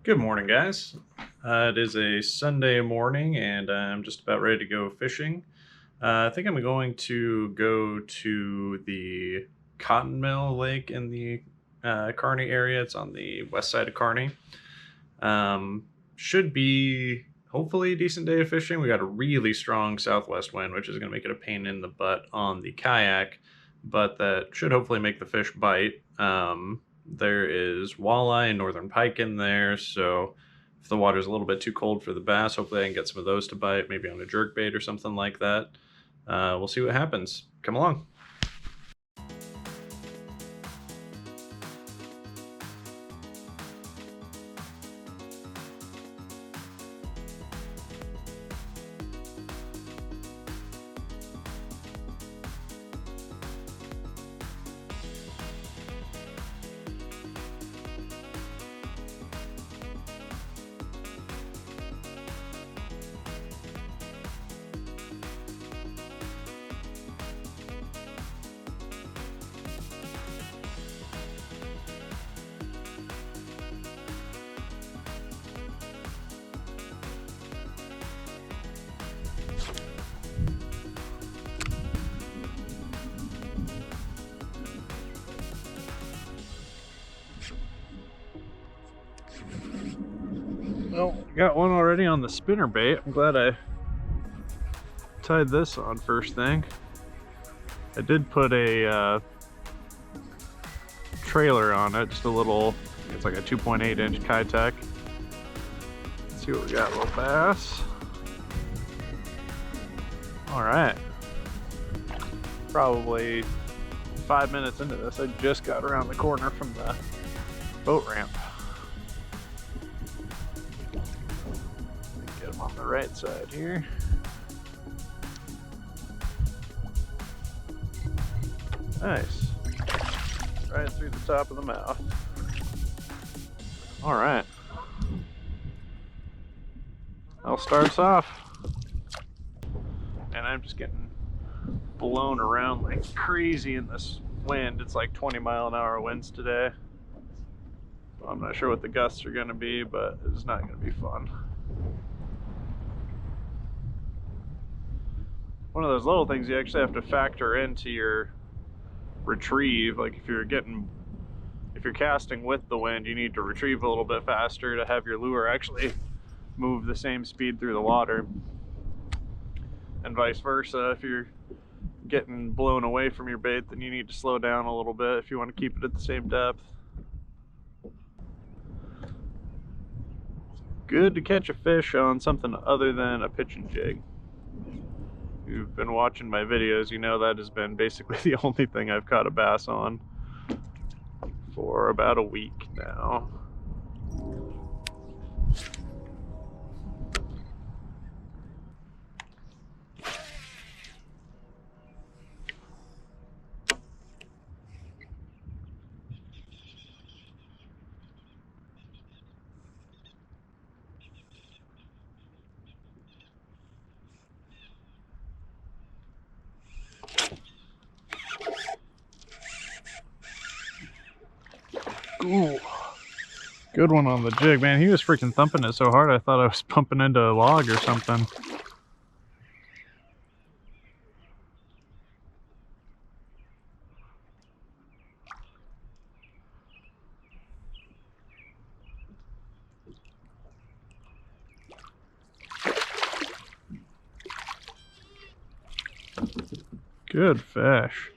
Good morning, guys. It is a Sunday morning, and I'm just about ready to go fishing. I think I'm going to go to the Cottonmill Lake in the Kearney area. It's on the west side of Kearney. Should be hopefully a decent day of fishing. We got a really strong southwest wind, which is going to make it a pain in the butt on the kayak, but that should hopefully make the fish bite. There is walleye and northern pike in there, so if the water's a little bit too cold for the bass, hopefully I can get some of those to bite, maybe on a jerk bait or something like that. We'll see what happens. Come along. Well, got one already on the spinner bait. I'm glad I tied this on first thing. I did put a trailer on it, just a little, it's like a 2.8 inch Kitech. Let's see what we got, little bass. All right. Probably 5 minutes into this, I just got around the corner from the boat ramp. Get him on the right side here. Nice. Right through the top of the mouth. All right. I'll start us off. And I'm just getting blown around like crazy in this wind. It's like 20-mile-an-hour winds today. I'm not sure what the gusts are going to be, but it's not going to be fun. One of those little things you actually have to factor into your retrieve. Like if you're casting with the wind, you need to retrieve a little bit faster to have your lure actually move the same speed through the water, and vice versa. If you're getting blown away from your bait, then you need to slow down a little bit if you want to keep it at the same depth. Good to catch a fish on something other than a pitching jig. If you've been watching my videos, you know that has been basically the only thing I've caught a bass on for about a week now. Ooh, good one on the jig, man. He was freaking thumping it so hard I thought I was pumping into a log or something. Good fish.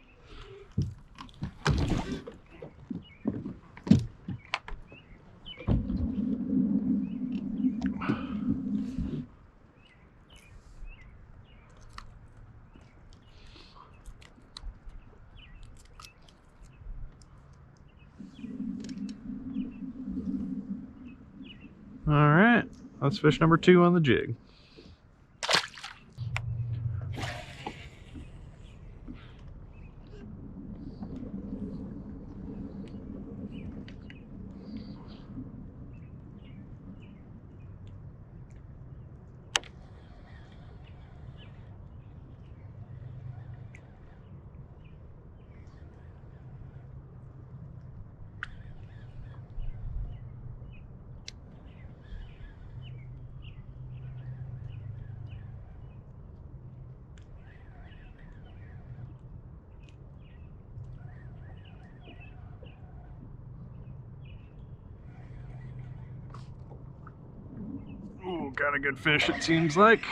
All right, that's fish number 2 on the jig. got a good fish, it seems like.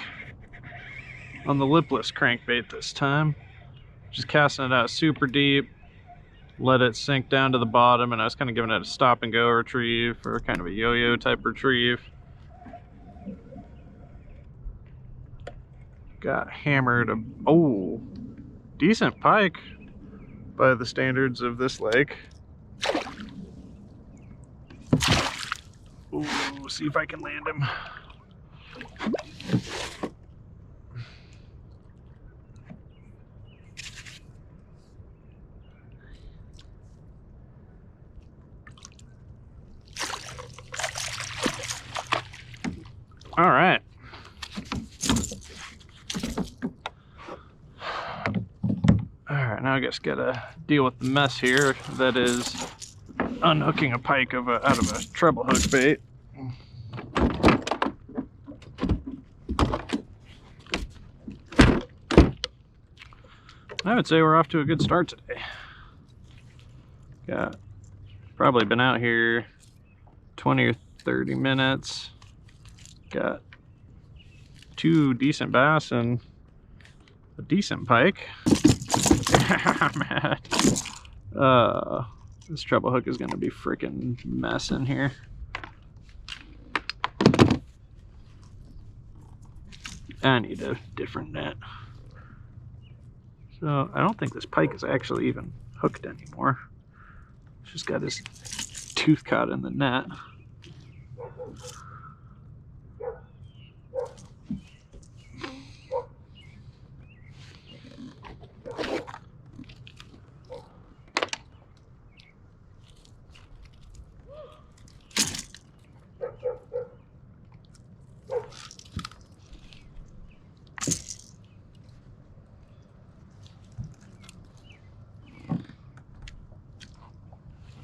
On the lipless crankbait this time. Just casting it out super deep. Let it sink down to the bottom, and I was kind of giving it a stop and go retrieve, or kind of a yo-yo type retrieve. Got hammered. Oh, decent pike by the standards of this lake. Ooh, see if I can land him. All right. All right, now I just gotta deal with the mess here. That is unhooking a pike out of a treble hook bait. I would say we're off to a good start today. Got probably been out here 20 or 30 minutes. Got 2 decent bass and a decent pike. Man. This treble hook is gonna be freaking messing here. I need a different net. So I don't think this pike is actually even hooked anymore. It's just got his tooth caught in the net.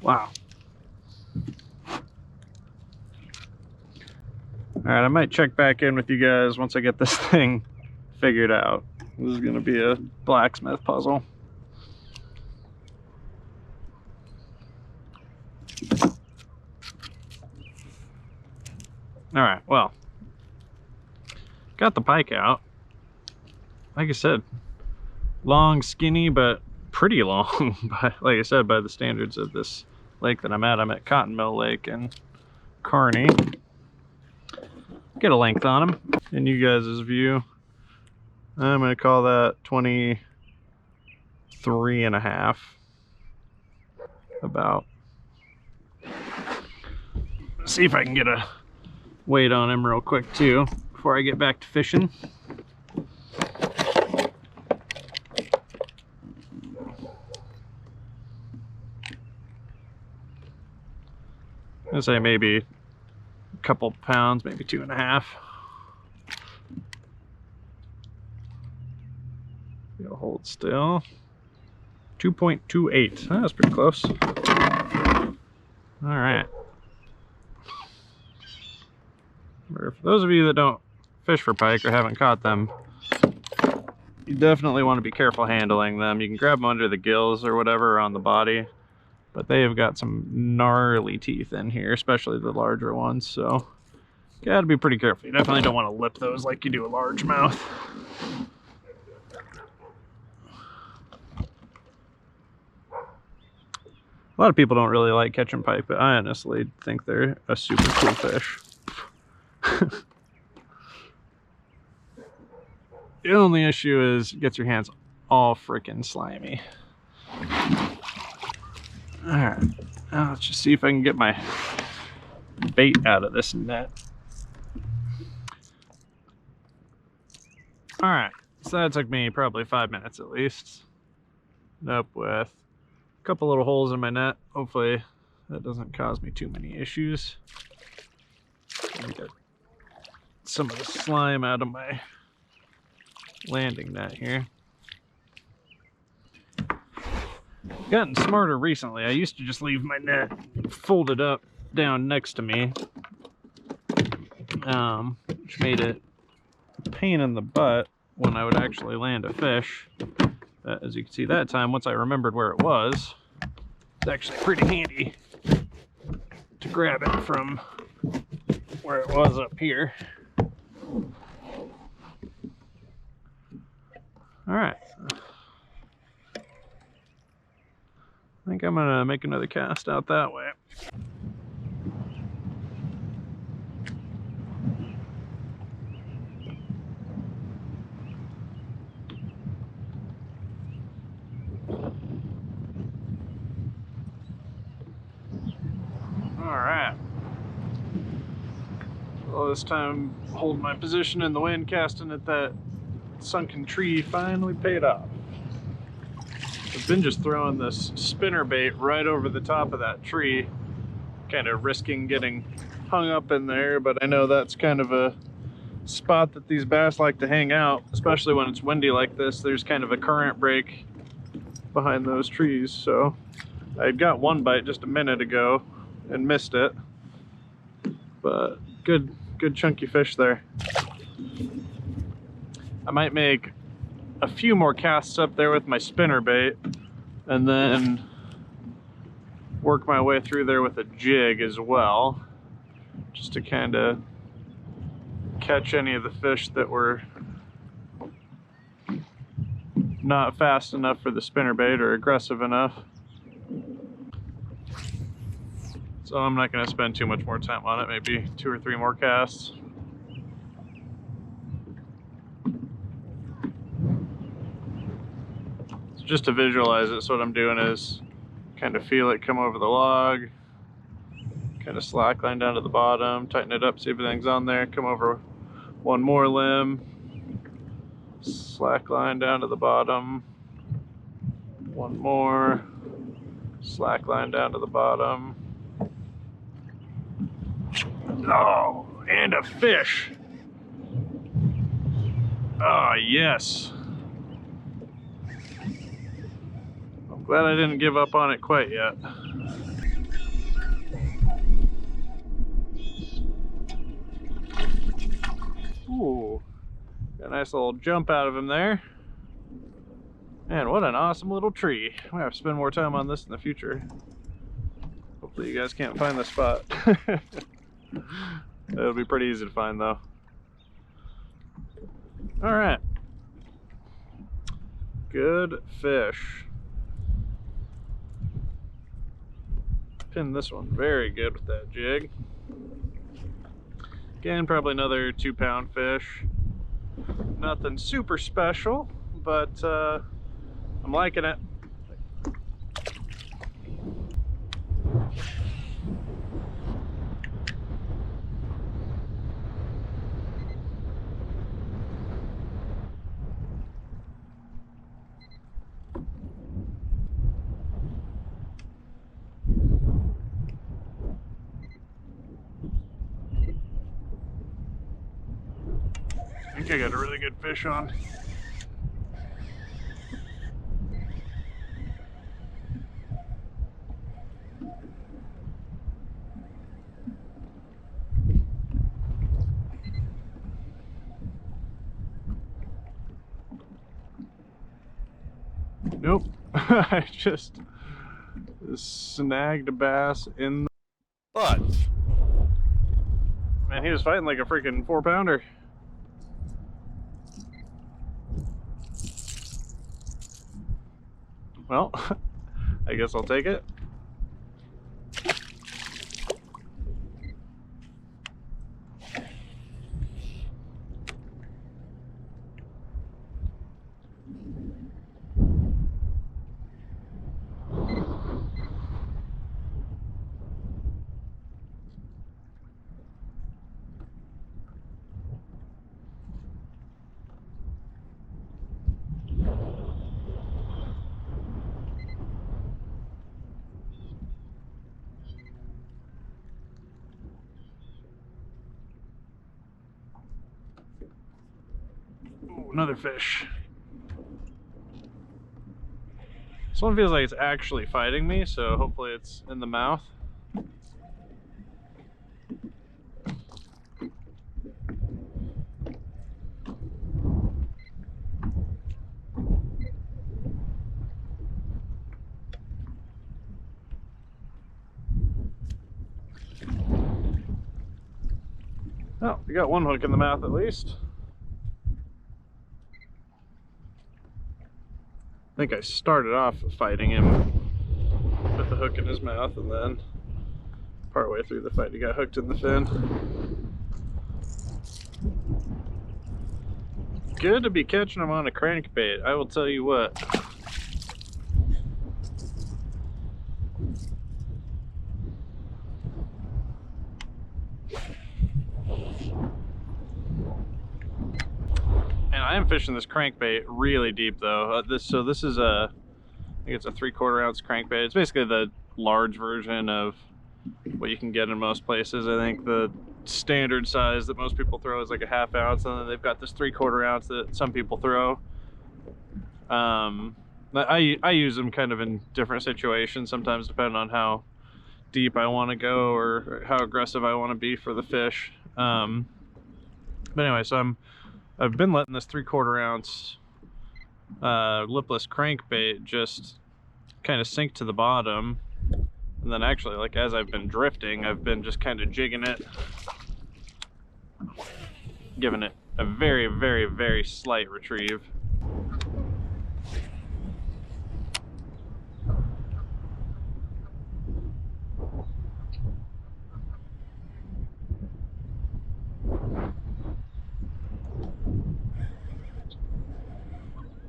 Wow. Alright, I might check back in with you guys once I get this thing figured out. This is going to be a blacksmith puzzle. Alright, well. Got the pike out. Like I said, long, skinny, but pretty long. Like I said, by the standards of this lake that I'm at Cottonmill Lake in Kearney. Get a length on him in you guys' view. I'm going to call that 23 and a half. About. See if I can get a weight on him real quick too before I get back to fishing. I'd say maybe a couple pounds, maybe 2.5. You'll hold still. 2.28. That's pretty close. All right. For those of you that don't fish for pike or haven't caught them, you definitely want to be careful handling them. You can grab them under the gills or whatever on the body, but they have got some gnarly teeth in here, especially the larger ones, so you gotta be pretty careful. You definitely don't want to lip those like you do a largemouth. A lot of people don't really like catching pike, but I honestly think they're a super cool fish. The only issue is it gets your hands all freaking slimy. Alright, now let's just see if I can get my bait out of this net. Alright, so that took me probably 5 minutes at least. Up with a couple little holes in my net. Hopefully that doesn't cause me too many issues. Let me get some of the slime out of my landing net here. Gotten smarter recently. I used to just leave my net folded up down next to me, which made it a pain in the butt when I would actually land a fish. But as you can see, that time, once I remembered where it was, it's actually pretty handy to grab it from where it was up here. All right. I think I'm gonna make another cast out that way. All right. Well, this time holding my position in the wind, casting at that sunken tree finally paid off. I've been just throwing this spinner bait right over the top of that tree, kind of risking getting hung up in there, but I know that's kind of a spot that these bass like to hang out, especially when it's windy like this. There's kind of a current break behind those trees, so I got one bite just a minute ago and missed it, but good chunky fish there. I might make a few more casts up there with my spinner bait and then work my way through there with a jig as well, just to kind of catch any of the fish that were not fast enough for the spinnerbait or aggressive enough. So I'm not going to spend too much more time on it, maybe 2 or 3 more casts. So just to visualize it, so what I'm doing is kind of feel it come over the log, kind of slack line down to the bottom, tighten it up, see if everything's on there, come over one more limb, slack line down to the bottom, one more, slack line down to the bottom. Oh, and a fish. Oh, yes. I'm glad I didn't give up on it quite yet. Ooh, got a nice little jump out of him there. Man, what an awesome little tree. I'm gonna have to spend more time on this in the future. Hopefully you guys can't find the spot. It'll be pretty easy to find though. All right. Good fish. Pinned this one very good with that jig. Again, probably another 2-pound fish. Nothing super special, but I'm liking it. I think I got a really good fish on. Nope, I just snagged a bass in the butt. Man, he was fighting like a freaking 4-pounder. Well, I guess I'll take it. Ooh, another fish. This one feels like it's actually fighting me, so hopefully it's in the mouth. Oh, we got one hook in the mouth at least. I think I started off fighting him with the hook in his mouth, and then partway through the fight he got hooked in the fin. Good to be catching them on a crankbait, I will tell you what. And I am fishing this crankbait really deep though. This is a, I think it's a 3/4 ounce crankbait. It's basically the large version of what you can get in most places. I think the standard size that most people throw is like a 1/2 ounce, and then they've got this 3/4 ounce that some people throw. I use them kind of in different situations, sometimes depending on how deep I want to go or how aggressive I want to be for the fish. But anyway, so I've been letting this 3/4 ounce lipless crankbait just kind of sink to the bottom, and then actually, like, as I've been drifting, I've been just kind of jigging it, giving it a very, very, very slight retrieve.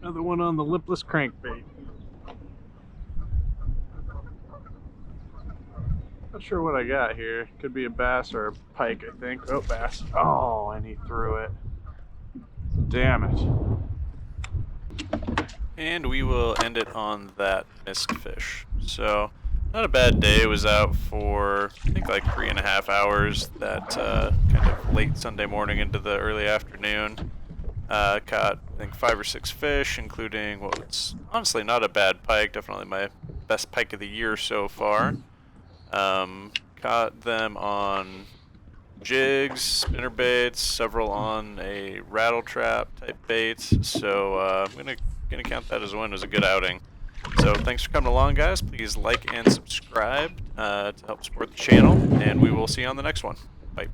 Another one on the lipless crankbait. Not sure what I got here. Could be a bass or a pike, I think. Oh, bass. Oh, and he threw it. Damn it. And we will end it on that missed fish. So, not a bad day. It was out for, I think, like 3.5 hours that kind of late Sunday morning into the early afternoon. Caught, I think, 5 or 6 fish, including what was honestly not a bad pike. Definitely my best pike of the year so far. Caught them on jigs, spinner baits, several on a rattle trap type baits. So I'm gonna count that as a win. It was a good outing. So thanks for coming along, guys. Please like and subscribe to help support the channel, and we will see you on the next one. Bye.